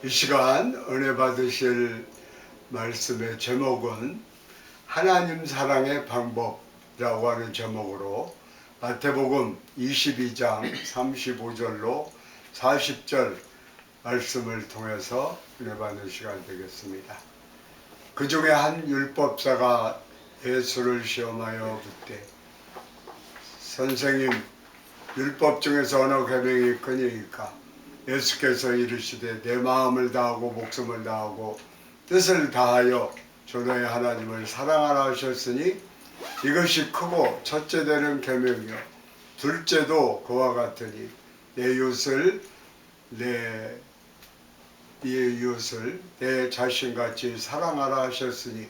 이 시간 은혜 받으실 말씀의 제목은 하나님 사랑의 방법이라고 하는 제목으로 마태복음 22장 35절로 40절 말씀을 통해서 은혜 받는 시간 되겠습니다. 그 중에 한 율법사가 예수를 시험하여 묻되, 선생님, 율법 중에서 어느 계명이 크니까? 예수께서 이르시되, 내 마음을 다하고 목숨을 다하고 뜻을 다하여 주 너의 하나님을 사랑하라 하셨으니 이것이 크고 첫째 되는 계명이요 둘째도 그와 같으니 내 이웃을 내 자신같이 사랑하라 하셨으니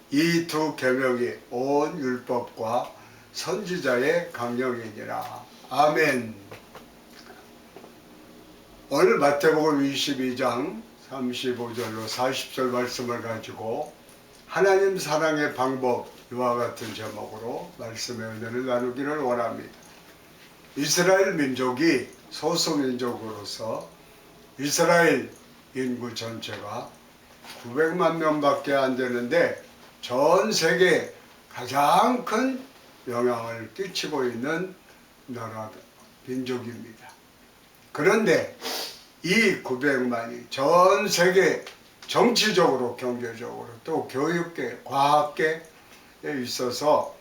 이 두 계명이 온 율법과 선지자의 강령이니라. 아멘. 오늘 마태복음 22장 35절로 40절 말씀을 가지고 하나님 사랑의 방법, 이와 같은 제목으로 말씀의 은혜를 나누기를 원합니다. 이스라엘 민족이 소수민족으로서 이스라엘 인구 전체가 900만 명밖에 안 되는데 전 세계에 가장 큰 영향을 끼치고 있는 나라 민족입니다. 그런데 이 900만이 전 세계 정치적으로, 경제적으로, 또 교육계, 과학계에 있어서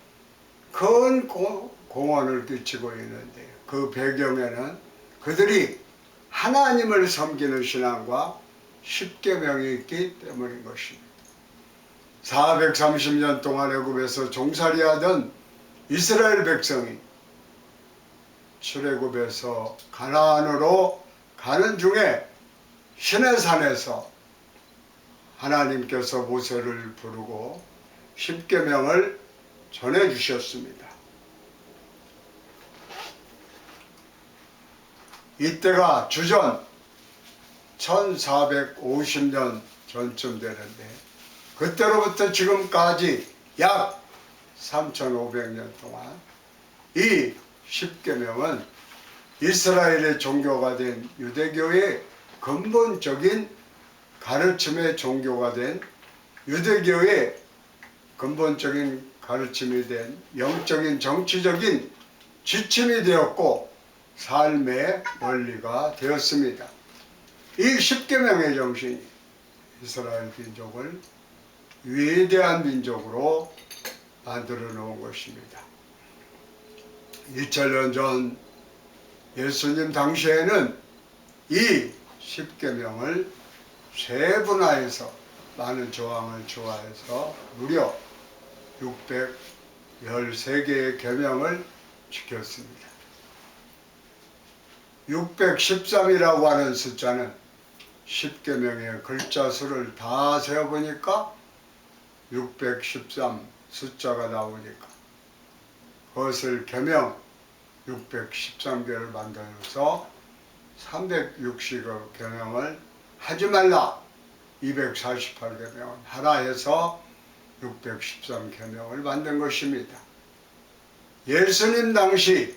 큰 공헌을 끼치고 있는데, 그 배경에는 그들이 하나님을 섬기는 신앙과 십계명이 있기 때문인 것입니다. 430년 동안 애굽에서 종살이하던 이스라엘 백성이 출애굽에서 가나안으로 가는 중에 시내산에서 하나님께서 모세를 부르고 십계명을 전해주셨습니다. 이때가 주전 1450년 전쯤 되는데, 그때로부터 지금까지 약 3500년 동안 이 십계명은 이스라엘의 종교가 된 유대교의 근본적인 가르침의 종교가 된 유대교의 근본적인 가르침이 된 영적인 정치적인 지침이 되었고 삶의 원리가 되었습니다. 이 십계명의 정신이 이스라엘 민족을 위대한 민족으로 만들어 놓은 것입니다. 2000년 전 예수님 당시에는 이 십계명을 세분화해서 많은 조항을 조화해서 무려 613개의 계명을 지켰습니다. 613이라고 하는 숫자는 십계명의 글자 수를 다 세어보니까 613 숫자가 나오니까 그것을 계명 613개를 만들어서 360의 계명을 하지 말라, 248계명을 하라 해서 613계명을 만든 것입니다. 예수님 당시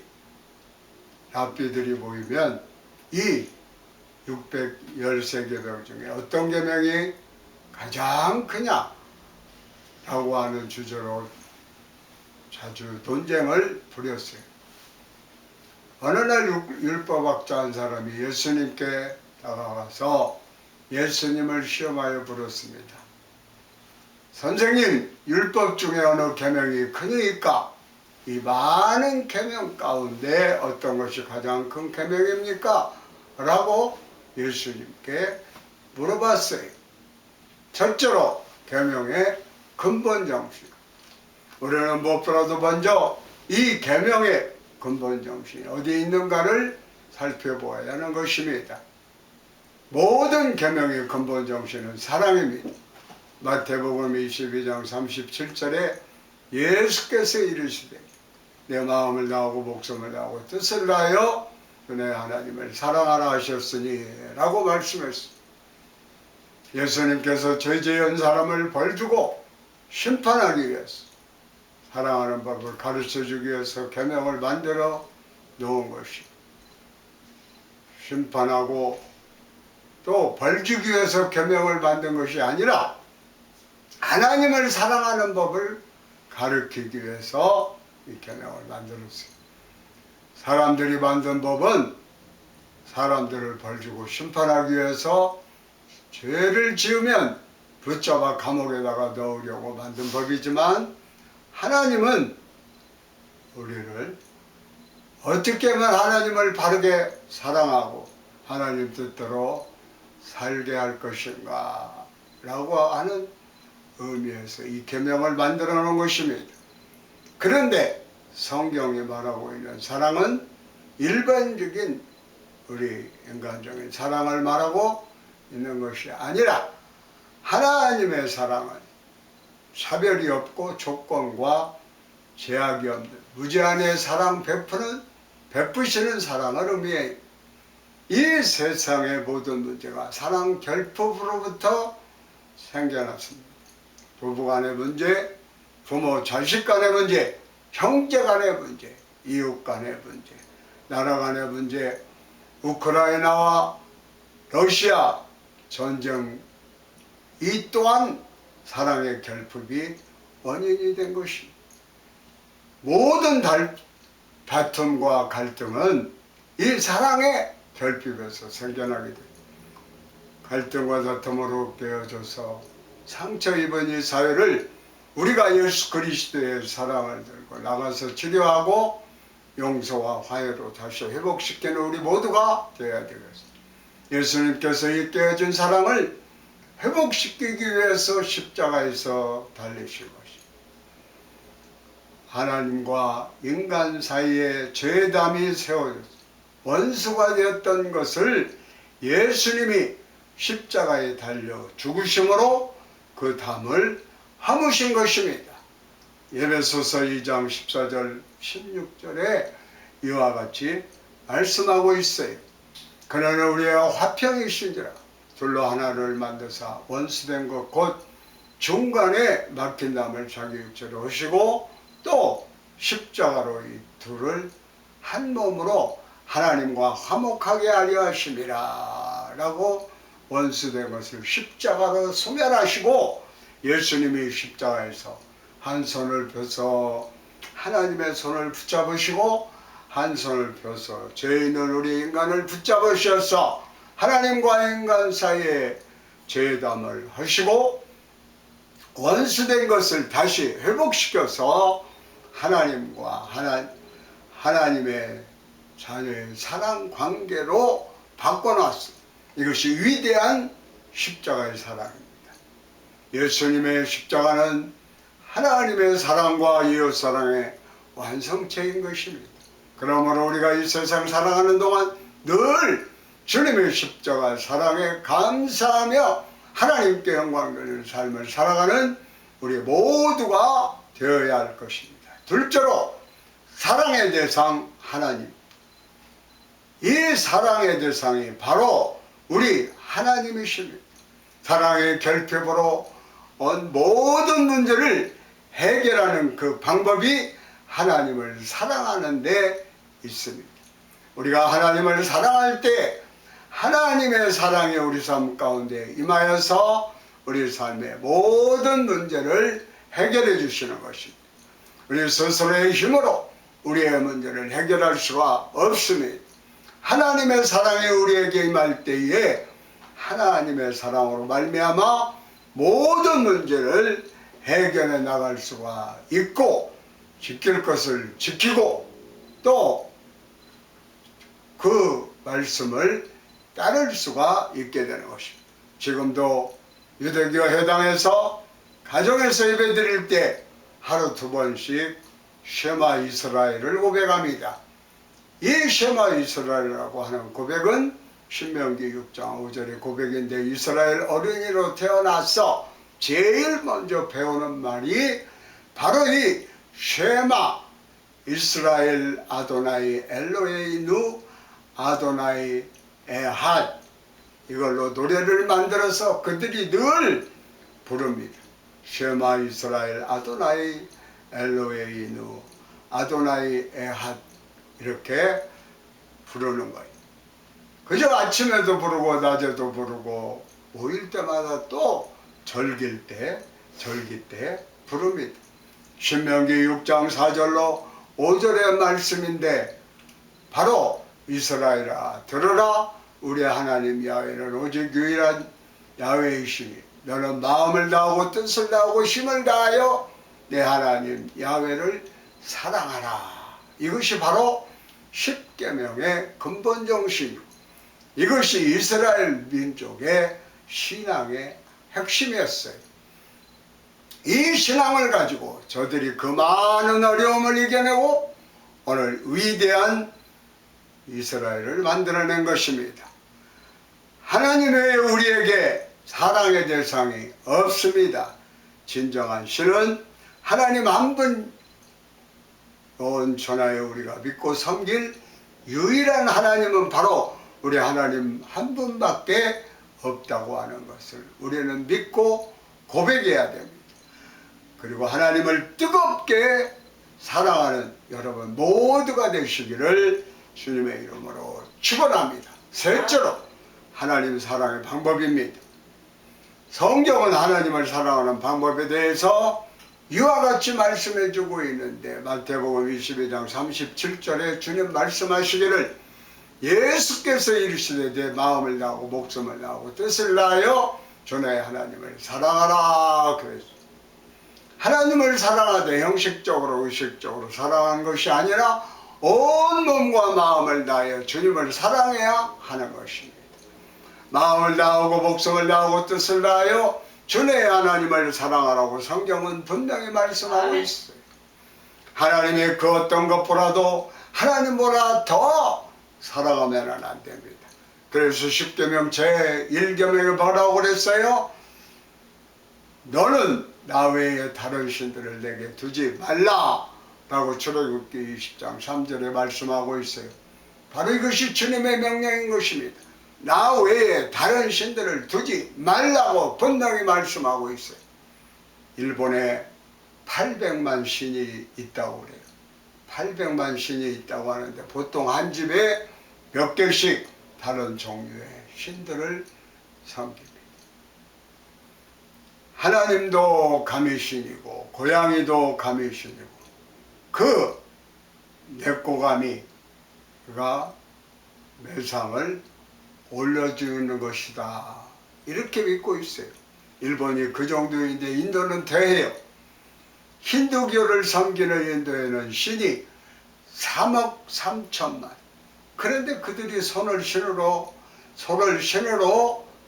랍비들이 모이면 이 613계명 중에 어떤 계명이 가장 크냐 라고 하는 주제로 자주 논쟁을 벌였어요. 어느 날 율법학자 한 사람이 예수님께 다가가서 예수님을 시험하여 물었습니다. 선생님, 율법 중에 어느 계명이 크니까? 이 많은 계명 가운데 어떤 것이 가장 큰 계명입니까? 라고 예수님께 물어봤어요. 첫째로 계명의 근본 정신. 우리는 무엇보다도 먼저 이 계명의 근본 정신이 어디에 있는가를 살펴보아야 하는 것입니다. 모든 계명의 근본 정신은 사랑입니다. 마태복음 22장 37절에 예수께서 이르시되, 내 마음을 다하고 목숨을 다하고 뜻을 다하여 내 하나님을 사랑하라 하셨으니 라고 말씀했습니다. 예수님께서 죄 지은 사람을 벌주고 심판하기 위해서, 사랑하는 법을 가르쳐주기 위해서 계명을 만들어 놓은 것이, 심판하고 또 벌주기 위해서 계명을 만든 것이 아니라 하나님을 사랑하는 법을 가르치기 위해서 이 계명을 만들었어요. 사람들이 만든 법은 사람들을 벌주고 심판하기 위해서 죄를 지으면 붙잡아 감옥에다가 넣으려고 만든 법이지만, 하나님은 우리를 어떻게 하면 하나님을 바르게 사랑하고 하나님 뜻대로 살게 할 것인가 라고 하는 의미에서 이 계명을 만들어 놓은 것입니다. 그런데 성경이 말하고 있는 사랑은 일반적인 우리 인간적인 사랑을 말하고 있는 것이 아니라, 하나님의 사랑은 차별이 없고 조건과 제약이 없는 무제한의 사랑 베푸시는 사랑을 의미해요. 이 세상의 모든 문제가 사랑 결핍으로부터 생겨났습니다. 부부간의 문제, 부모 자식 간의 문제, 형제 간의 문제, 이웃 간의 문제, 나라 간의 문제, 우크라이나와 러시아 전쟁, 이 또한 사랑의 결핍이 원인이 된 것입니다. 모든 다툼과 갈등은 이 사랑의 결핍에서 생겨나게 됩니다. 갈등과 다툼으로 깨어져서 상처 입은 이 사회를 우리가 예수 그리스도의 사랑을 들고 나가서 치료하고 용서와 화해로 다시 회복시키는 우리 모두가 되어야 되겠습니다. 예수님께서 이 깨어진 사랑을 회복시키기 위해서 십자가에서 달리신 것입니다. 하나님과 인간 사이에 죄담이 세워져서 원수가 되었던 것을 예수님이 십자가에 달려 죽으심으로 그 담을 화무신 것입니다. 에베소서 2장 14절 16절에 이와 같이 말씀하고 있어요. 그는 우리의 화평이신지라 둘로 하나를 만드사 원수된 것 곧 중간에 막힌 담을 자기 육체로 하시고 또 십자가로 이 둘을 한 몸으로 하나님과 화목하게 하려 하심이라 라고, 원수된 것을 십자가로 소멸하시고 예수님이 십자가에서 한 손을 펴서 하나님의 손을 붙잡으시고 한 손을 펴서 죄 있는 우리 인간을 붙잡으셔서 하나님과 인간 사이에 죄담을 하시고 원수된 것을 다시 회복시켜서 하나님과 하나님의 자녀의 사랑 관계로 바꿔놨습니다. 이것이 위대한 십자가의 사랑입니다. 예수님의 십자가는 하나님의 사랑과 이웃 사랑의 완성체인 것입니다. 그러므로 우리가 이 세상 살아가는 동안 늘 주님의 십자가 사랑에 감사하며 하나님께 영광 돌리는 삶을 살아가는 우리 모두가 되어야 할 것입니다. 둘째로 사랑의 대상 하나님. 이 사랑의 대상이 바로 우리 하나님이십니다. 사랑의 결핍으로 온 모든 문제를 해결하는 그 방법이 하나님을 사랑하는 데 있습니다. 우리가 하나님을 사랑할 때 하나님의 사랑이 우리 삶 가운데 임하여서 우리 삶의 모든 문제를 해결해 주시는 것입니다. 우리 스스로의 힘으로 우리의 문제를 해결할 수가 없습니다. 하나님의 사랑이 우리에게 임할 때에 하나님의 사랑으로 말미암아 모든 문제를 해결해 나갈 수가 있고, 지킬 것을 지키고 또 그 말씀을 따를 수가 있게 되는 것입니다. 지금도 유대교 회당에서 가정에서 예배 드릴 때 하루 2번씩 쉐마 이스라엘을 고백합니다. 이 쉐마 이스라엘이라고 하는 고백은 신명기 6장 5절의 고백인데, 이스라엘 어린이로 태어나서 제일 먼저 배우는 말이 바로 이 쉐마 이스라엘 아도나이 엘로헤이누 아도나이 에핫, 이걸로 노래를 만들어서 그들이 늘 부릅니다. 쉐마 이스라엘 아도나이 엘로헤이누 아도나이 에핫, 이렇게 부르는 거예요. 그저 아침에도 부르고 낮에도 부르고 모일 때마다 또 절기 때 부릅니다. 신명기 6장 4절로 5절의 말씀인데 바로 이스라엘아 들으라 우리 하나님 야훼는 오직 유일한 야훼이시니 너는 마음을 다하고 뜻을 다하고 힘을 다하여 내 하나님 야훼를 사랑하라. 이것이 바로 십계명의 근본 정신이고 이것이 이스라엘 민족의 신앙의 핵심이었어요. 이 신앙을 가지고 저들이 그 많은 어려움을 이겨내고 오늘 위대한 이스라엘을 만들어낸 것입니다. 하나님 외에 우리에게 사랑의 대상이 없습니다. 진정한 신은 하나님 한 분 온 천하에 우리가 믿고 섬길 유일한 하나님은 바로 우리 하나님 한 분밖에 없다고 하는 것을 우리는 믿고 고백해야 됩니다. 그리고 하나님을 뜨겁게 사랑하는 여러분 모두가 되시기를 주님의 이름으로 축원합니다. 셋째로 하나님 사랑의 방법입니다. 성경은 하나님을 사랑하는 방법에 대해서 이와 같이 말씀해 주고 있는데 마태복음 22장 37절에 주님 말씀하시기를 예수께서 이르시되 내 마음을 다하고 목숨을 다하고 뜻을 다하여 주 너의 하나님을 사랑하라 그랬습니다. 하나님을 사랑하되 형식적으로 의식적으로 사랑하는 것이 아니라 온 몸과 마음을 다하여 주님을 사랑해야 하는 것입니다. 마음을 다하고 목숨을 다하고 뜻을 다하여 주의 하나님을 사랑하라고 성경은 분명히 말씀하고 있어요. 하나님의 그 어떤 것보다도 하나님보다 더 사랑하면 안 됩니다. 그래서 십계명 제1계명에 뭐라고 그랬어요? 너는 나 외에 다른 신들을 내게 두지 말라 라고 출애굽기 20장 3절에 말씀하고 있어요. 바로 이것이 주님의 명령인 것입니다. 나 외에 다른 신들을 두지 말라고 분명히 말씀하고 있어요. 일본에 800만 신이 있다고 그래요. 800만 신이 있다고 하는데 보통 한 집에 몇 개씩 다른 종류의 신들을 섬깁니다. 하나님도 가미신이고 고양이도 가미신이고 그 내꼬가미가 매상을 올려주는 것이다 이렇게 믿고 있어요. 일본이 그 정도인데 인도는 더해요. 힌두교를 섬기는 인도에는 신이 3억 3천만. 그런데 그들이 소를 신으로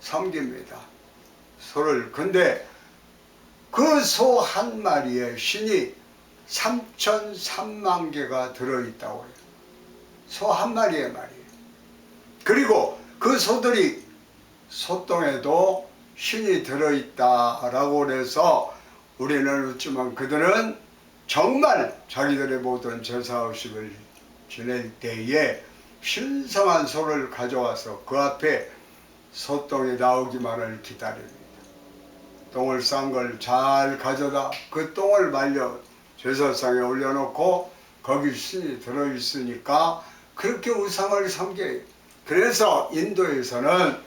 섬깁니다. 소를. 근데 그 소 한 마리에 신이 3,003만 개가 들어있다고 해요. 소 한 마리에 말이에요. 그리고 그 소들이 소똥에도 신이 들어있다라고 해서 우리는 웃지만 그들은 정말 자기들의 모든 제사의식을 지낼 때에 신성한 소를 가져와서 그 앞에 소똥이 나오기만을 기다립니다. 똥을 싼 걸 잘 가져다 그 똥을 말려 제사상에 올려놓고 거기 신이 들어있으니까 그렇게 우상을 섬겨요. 그래서 인도에서는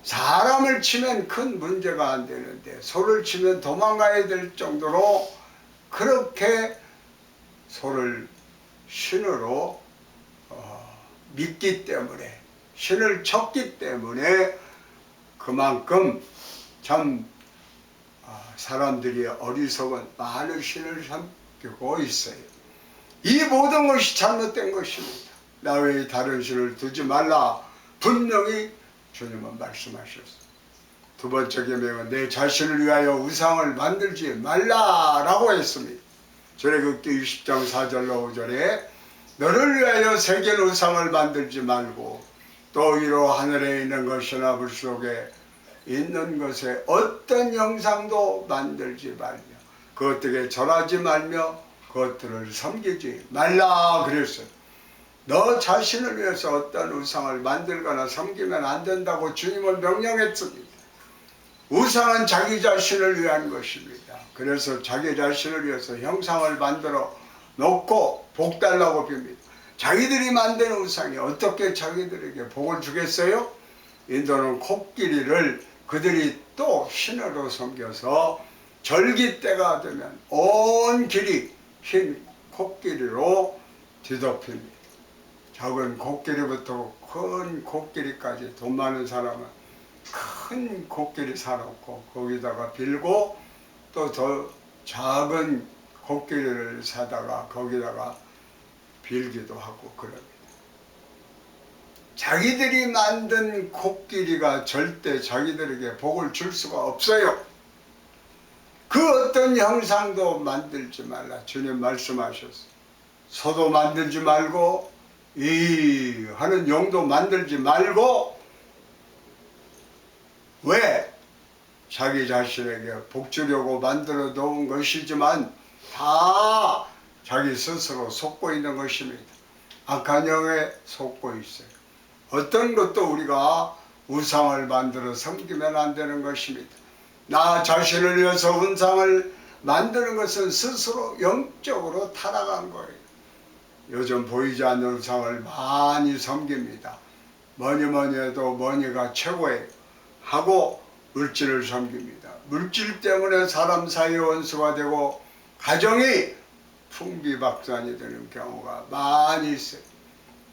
사람을 치면 큰 문제가 안 되는데 소를 치면 도망가야 될 정도로 그렇게 소를 신으로 믿기 때문에 신을 쳤기 때문에 그만큼 참 사람들이 어리석은 많은 신을 섬기고 있어요. 이 모든 것이 잘못된 것입니다. 나 외에 다른 신을 두지 말라 분명히 주님은 말씀하셨어요. 두 번째 계명은 내 자신을 위하여 우상을 만들지 말라라고 했습니다. 출애굽기 20장 4절로 5절에 너를 위하여 새긴 우상을 만들지 말고 또 위로 하늘에 있는 것이나 물 속에 있는 것에 어떤 형상도 만들지 말며 그것들에 절하지 말며 그것들을 섬기지 말라 그랬어요. 너 자신을 위해서 어떤 우상을 만들거나 섬기면 안 된다고 주님은 명령했습니다. 우상은 자기 자신을 위한 것입니다. 그래서 자기 자신을 위해서 형상을 만들어 놓고 복 달라고 빕니다. 자기들이 만든 우상이 어떻게 자기들에게 복을 주겠어요? 인도는 코끼리를 그들이 또 신으로 섬겨서 절기 때가 되면 온 길이 흰 코끼리로 뒤덮입니다. 작은 코끼리부터 큰 코끼리까지 돈 많은 사람은 큰 코끼리 사놓고 거기다가 빌고 또 더 작은 코끼리를 사다가 거기다가 빌기도 하고 그럽니다. 자기들이 만든 코끼리가 절대 자기들에게 복을 줄 수가 없어요. 그 어떤 형상도 만들지 말라. 주님 말씀하셨어요. 소도 만들지 말고 이 하는 용도 만들지 말고 왜? 자기 자신에게 복 주려고 만들어 놓은 것이지만 다 자기 스스로 속고 있는 것입니다. 악한 영에 속고 있어요. 어떤 것도 우리가 우상을 만들어 섬기면 안 되는 것입니다. 나 자신을 위해서 우상을 만드는 것은 스스로 영적으로 타락한 거예요. 요즘 보이지 않는 우상을 많이 섬깁니다. 뭐니 해도 뭐니가 최고예요. 하고 물질을 섬깁니다. 물질 때문에 사람 사이의 원수가 되고 가정이 풍비박산이 되는 경우가 많이 있어요.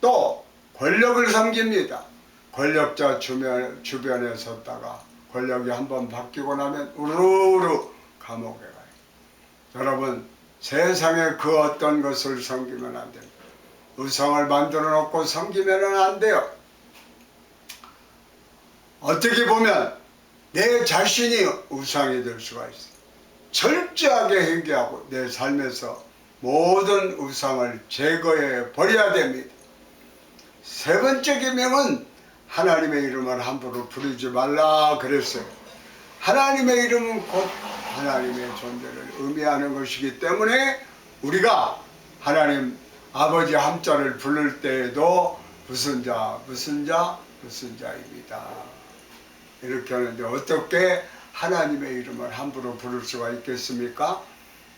또 권력을 섬깁니다. 권력자 주변에 섰다가 권력이 한번 바뀌고 나면 우르르 감옥에 가요. 여러분, 세상에 그 어떤 것을 섬기면 안 됩니다. 우상을 만들어 놓고 섬기면 안 돼요. 어떻게 보면 내 자신이 우상이 될 수가 있어요. 철저하게 회개하고 내 삶에서 모든 우상을 제거해 버려야 됩니다. 세 번째 계명은 하나님의 이름을 함부로 부르지 말라 그랬어요. 하나님의 이름은 곧 하나님의 존재를 의미하는 것이기 때문에 우리가 하나님 아버지 함자를 부를 때에도 무슨 자입니다. 이렇게 하는데 어떻게 하나님의 이름을 함부로 부를 수가 있겠습니까?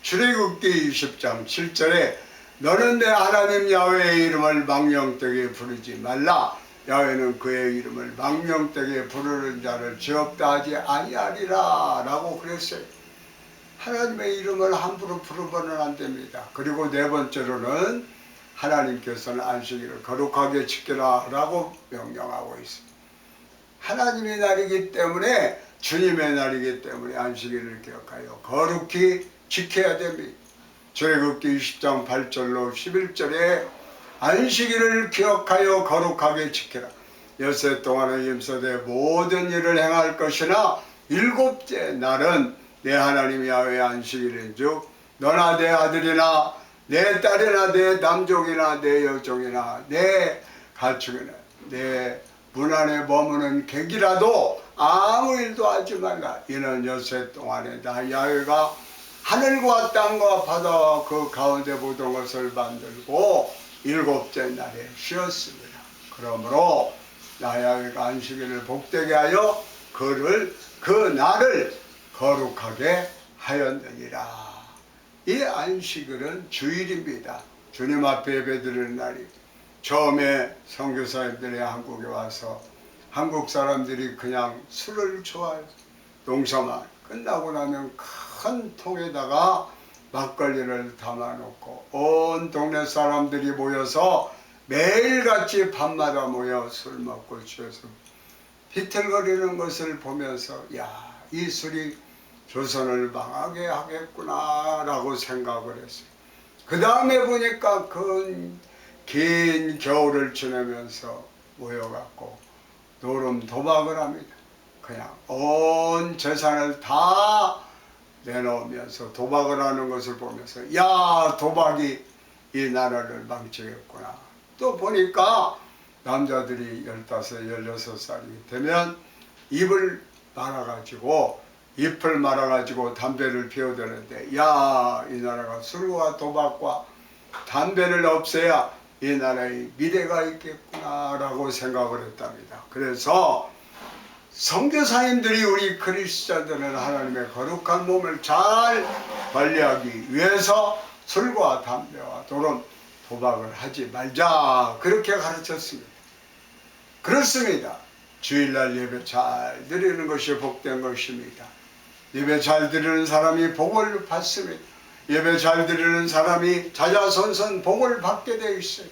출애굽기 20장 7절에 너는 내 하나님 야훼의 이름을 망령되게 부르지 말라. 야훼는 그의 이름을 망령되게 부르는 자를 죄없다 하지 아니하리라 라고 그랬어요. 하나님의 이름을 함부로 부르면 안 됩니다. 그리고 네 번째로는 하나님께서는 안식일을 거룩하게 지키라 라고 명령하고 있습니다. 하나님의 날이기 때문에 주님의 날이기 때문에 안식일을 기억하여 거룩히 지켜야 됩니다. 출애굽기 20장 8절로 11절에 안식일을 기억하여 거룩하게 지키라. 엿새 동안에 임서되 모든 일을 행할 것이나 일곱째 날은 내 하나님 야훼의 안식일인즉 너나 내 아들이나 내 딸이나 내 남종이나 내 여종이나 내 가축이나 내 문 안에 머무는 객이라도 아무 일도 하지 말라. 이는 엿새 동안에 나 야훼가 하늘과 땅과 바다 그 가운데 모든 것을 만들고 일곱째 날에 쉬었습니다. 그러므로 나 야훼가 안식일을 복되게 하여 그 날을 거룩하게 하였느니라. 이 안식일은 주일입니다. 주님 앞에 예배드리는 날이. 처음에 선교사님들이 한국에 와서 한국 사람들이 그냥 술을 좋아해요. 농사만 끝나고 나면 큰 통에다가 막걸리를 담아놓고 온 동네 사람들이 모여서 매일같이 밤마다 모여 술 먹고 취해서 비틀거리는 것을 보면서 야, 이 술이 조선을 망하게 하겠구나 라고 생각을 했어요. 그 다음에 보니까 긴 겨울을 지내면서 모여갖고 노름 도박을 합니다. 그냥 온 재산을 다 내놓으면서 도박을 하는 것을 보면서 야, 도박이 이 나라를 망치겠구나. 또 보니까 남자들이 15, 16살이 되면 잎을 말아가지고 담배를 피워대는데 야, 이 나라가 술과 도박과 담배를 없애야 이 나라의 미래가 있겠구나 라고 생각을 했답니다. 그래서 선교사님들이 우리 그리스도인들은 하나님의 거룩한 몸을 잘 관리하기 위해서 술과 담배와 도박을 하지 말자 그렇게 가르쳤습니다. 그렇습니다. 주일날 예배 잘 드리는 것이 복된 것입니다. 예배 잘 드리는 사람이 복을 받습니다. 예배 잘 드리는 사람이 자자손손 복을 받게 되어 있어요.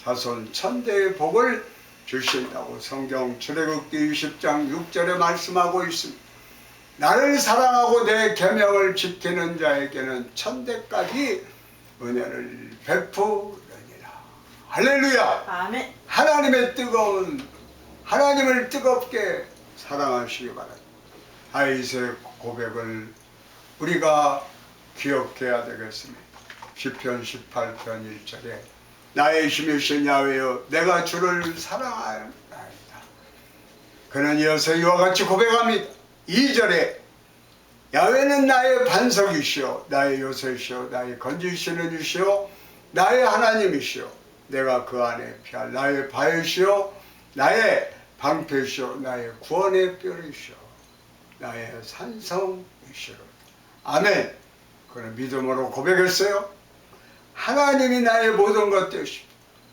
자손 천대의 복을 주신다고 성경 출애굽기 20장 6절에 말씀하고 있습니다. 나를 사랑하고 내 계명을 지키는 자에게는 천대까지 은혜를 베푸느니라. 할렐루야. 아멘. 하나님의 뜨거운 하나님을 뜨겁게 사랑하시기 바랍니다. 다윗의 고백을 우리가 기억해야 되겠습니다. 시편 18편 1절에 나의 힘이신 야훼여 내가 주를 사랑하나이다. 그는 이어서 이와 같이 고백합니다. 2절에 야훼는 나의 반석이시오 나의 요새시오 나의 건지시는 이시오 나의 하나님이시오 내가 그 안에 피할 나의 바위시오 나의 방패시오 나의 구원의 뼈이시오 나의 산성이시오. 아멘. 그는 믿음으로 고백했어요. 하나님이 나의 모든 것 되시오.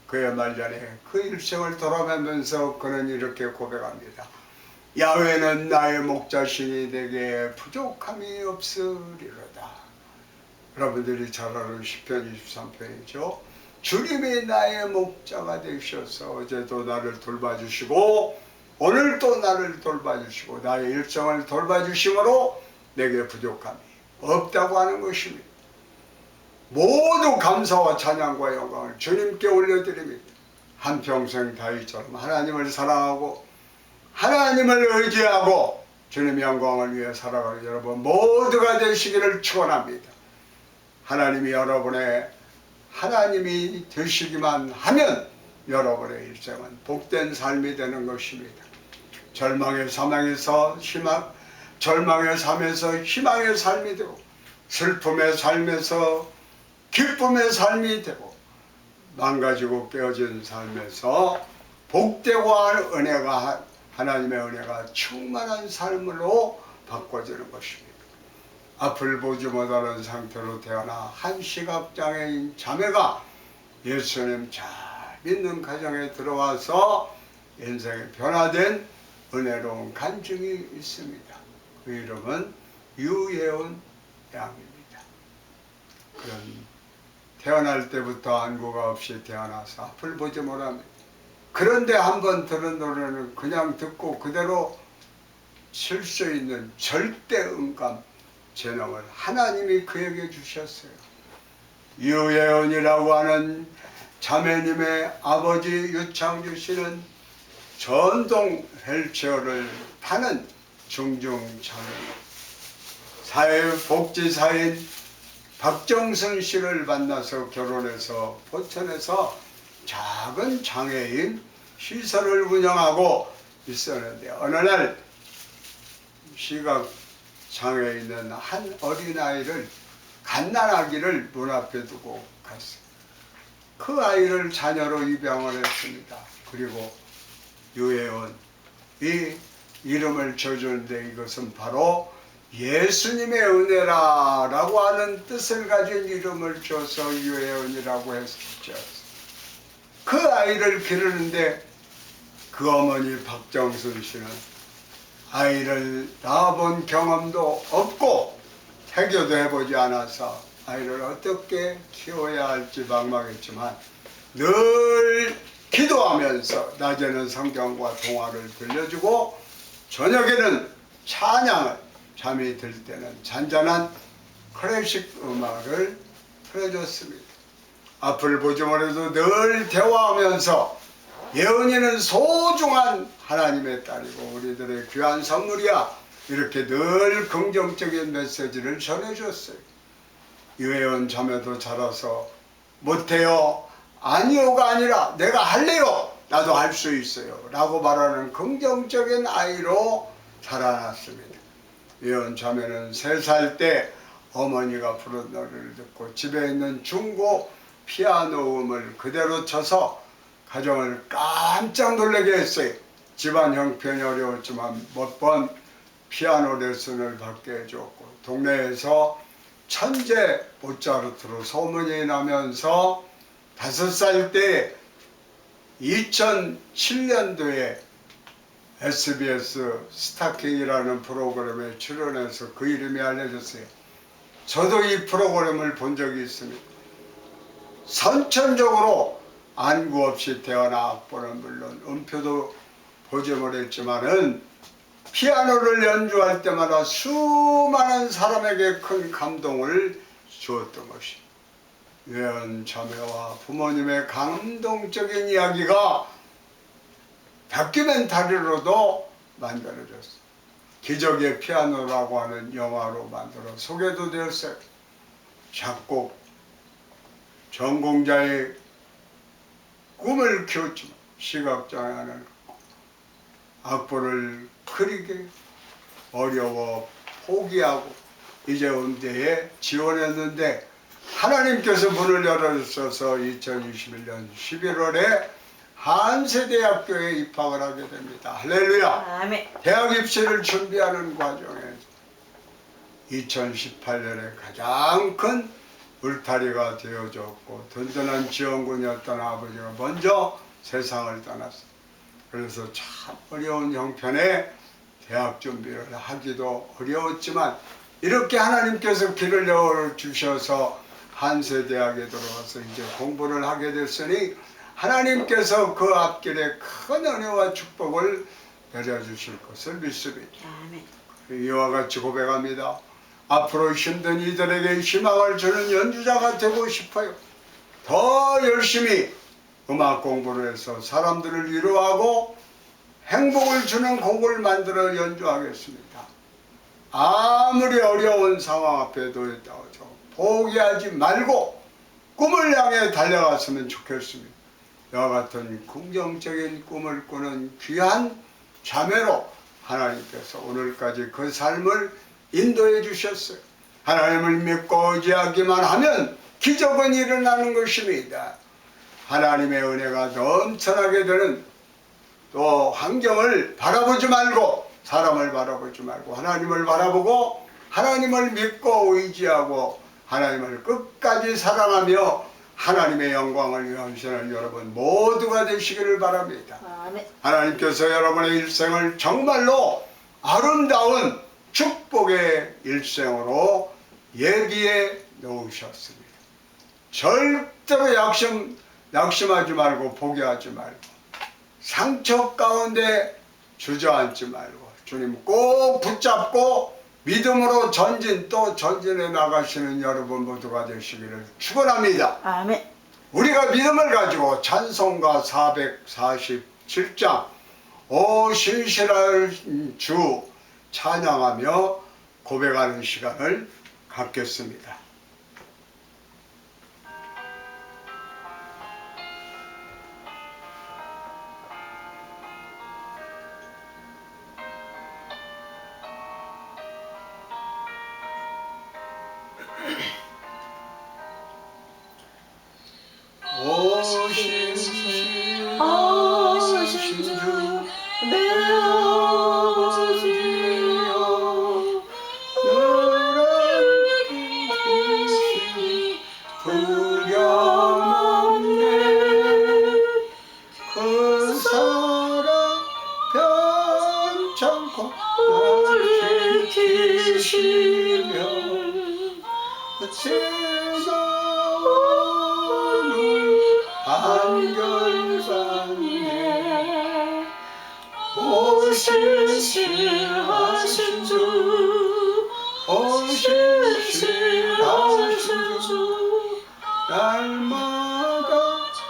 그의 말전에 그 일생을 돌아가면서 그는 이렇게 고백합니다. 야훼는 나의 목자시니 내게 부족함이 없으리로다. 여러분들이 잘 아는 시편 23편이죠. 주님이 나의 목자가 되셔서 어제도 나를 돌봐주시고 오늘도 나를 돌봐주시고 나의 일생을 돌봐주심으로 내게 부족함이 없다고 하는 것입니다. 모두 감사와 찬양과 영광을 주님께 올려드립니다. 한평생 다윗처럼 하나님을 사랑하고 하나님을 의지하고 주님의 영광을 위해 살아가는 여러분 모두가 되시기를 축원합니다. 하나님이 여러분의 하나님이 되시기만 하면 여러분의 일생은 복된 삶이 되는 것입니다. 절망의 삶에서 희망의 삶이 되고 슬픔의 삶에서 기쁨의 삶이 되고 망가지고 깨어진 삶에서 복되고 은혜가 하나님의 은혜가 충만한 삶으로 바꿔지는 것입니다. 앞을 보지 못하는 상태로 태어나 한시각장애인 자매가 예수님 잘 믿는 가정에 들어와서 인생이 변화된 은혜로운 간증이 있습니다. 그 이름은 유예원 양입니다. 그런 태어날 때부터 안구가 없이 태어나서 앞을 보지 못합니다. 그런데 한번 들은 노래는 그냥 듣고 그대로 칠 수 있는 절대음감 재능을 하나님이 그에게 주셨어요. 유예원이라고 하는 자매님의 아버지 유창주 씨는 전동 휠체어를 타는 중증자매, 사회복지사인 박정선 씨를 만나서 결혼해서 포천에서 작은 장애인 시설을 운영하고 있었는데 어느 날 시각 장애에 있는 한 어린아이를 갓난아기를 문 앞에 두고 갔어요. 그 아이를 자녀로 입양을 했습니다. 그리고 유예원 이 이름을 줘주는데 이것은 바로 예수님의 은혜라라고 하는 뜻을 가진 이름을 줘서 유예원이라고 했었죠. 그 아이를 기르는데 그 어머니 박정순 씨는 아이를 낳아본 경험도 없고 태교도 해보지 않아서 아이를 어떻게 키워야 할지 막막했지만 늘 기도하면서 낮에는 성경과 동화를 들려주고 저녁에는 찬양을 잠이 들 때는 잔잔한 클래식 음악을 틀어줬습니다. 앞을 보지 못해도 늘 대화하면서 예언이는 소중한 하나님의 딸이고 우리들의 귀한 선물이야 이렇게 늘 긍정적인 메시지를 전해줬어요. 유혜원 자매도 자라서 못해요 아니요가 아니라 내가 할래요 나도 할 수 있어요 라고 말하는 긍정적인 아이로 자라났습니다. 유혜원 자매는 3살 때 어머니가 부른 노래를 듣고 집에 있는 중고 피아노 음을 그대로 쳐서 가정을 깜짝 놀라게 했어요. 집안 형편이 어려웠지만 몇 번 피아노 레슨을 받게 해줬고 동네에서 천재 모차르트로 소문이 나면서 5살 때 2007년도에 SBS 스타킹이라는 프로그램에 출연해서 그 이름이 알려졌어요. 저도 이 프로그램을 본 적이 있습니다. 선천적으로 안구 없이 태어나 악보는 물론 음표도 보지 못했지만은 피아노를 연주할 때마다 수많은 사람에게 큰 감동을 주었던 것이 외연 자매와 부모님의 감동적인 이야기가 다큐멘터리로도 만들어졌어요. 기적의 피아노라고 하는 영화로 만들어 소개도 되었어요. 작곡 전공자의 꿈을 키웠지만 시각장애는 악보를 그리게 어려워 포기하고 이제 음대에 지원했는데 하나님께서 문을 열어주셔서 2021년 11월에 한세대학교에 입학을 하게 됩니다. 할렐루야. 아멘. 대학 입시를 준비하는 과정에서 2018년에 가장 큰 울타리가 되어줬고 든든한 지원군이었던 아버지가 먼저 세상을 떠났어요. 그래서 참 어려운 형편에 대학 준비를 하기도 어려웠지만 이렇게 하나님께서 길을 열어주셔서 한세대학에 들어와서 이제 공부를 하게 됐으니 하나님께서 그 앞길에 큰 은혜와 축복을 내려주실 것을 믿습니다. 아멘. 이와 같이 고백합니다. 앞으로 힘든 이들에게 희망을 주는 연주자가 되고 싶어요. 더 열심히 음악 공부를 해서 사람들을 위로하고 행복을 주는 곡을 만들어 연주하겠습니다. 아무리 어려운 상황 앞에 놓였다고 포기하지 말고 꿈을 향해 달려갔으면 좋겠습니다. 이와 같은 긍정적인 꿈을 꾸는 귀한 자매로 하나님께서 오늘까지 그 삶을 인도해 주셨어요. 하나님을 믿고 의지하기만 하면 기적은 일어나는 것입니다. 하나님의 은혜가 넘쳐나게 되는 또 환경을 바라보지 말고 사람을 바라보지 말고 하나님을 바라보고 하나님을 믿고 의지하고 하나님을 끝까지 사랑하며 하나님의 영광을 위하시는 여러분 모두가 되시기를 바랍니다. 아멘. 하나님께서 여러분의 일생을 정말로 아름다운 축복의 일생으로 예비해 놓으셨습니다. 절대로 낙심하지 말고 포기하지 말고 상처 가운데 주저앉지 말고 주님 꼭 붙잡고 믿음으로 또 전진해 나가시는 여러분 모두가 되시기를 축원합니다. 아멘. 우리가 믿음을 가지고 찬송가 447장 오 신실한 주 찬양하며 고백하는 시간을 갖겠습니다. 오신 주 내 아버지여 너를 두려움없네 그 사랑 편찮고 나를 지키시며 제가 한결같네 오신실하신 주 오신실하신 주 날마다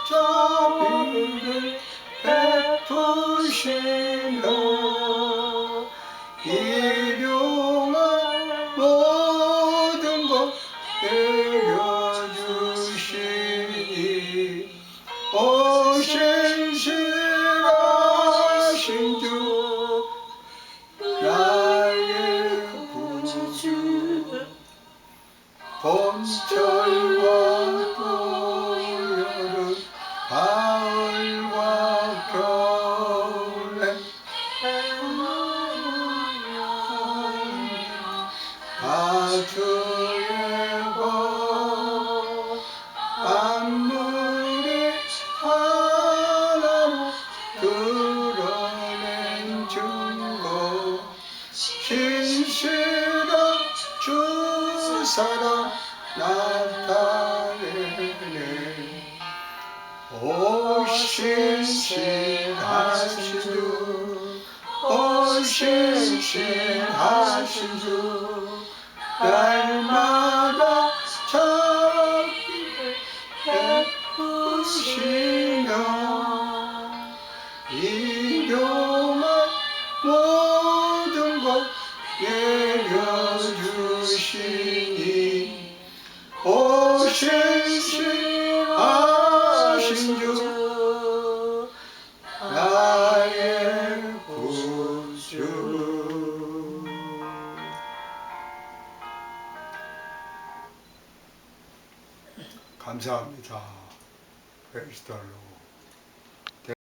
자비를 베푸시며 일용할 모든 것 내려주시니 오신실하신 주 나의 구주 봄철과 여름 가을과 겨울에 주의 복 만물의 신실한 주 사랑 나타내네. 오 신실하신 주, 오 신실하신 주, 날마다 자비를 베푸시며 일용할 모든 것 내려주시니 오 신실하신 주 나의 구주. 감사합니다. 그리스도로.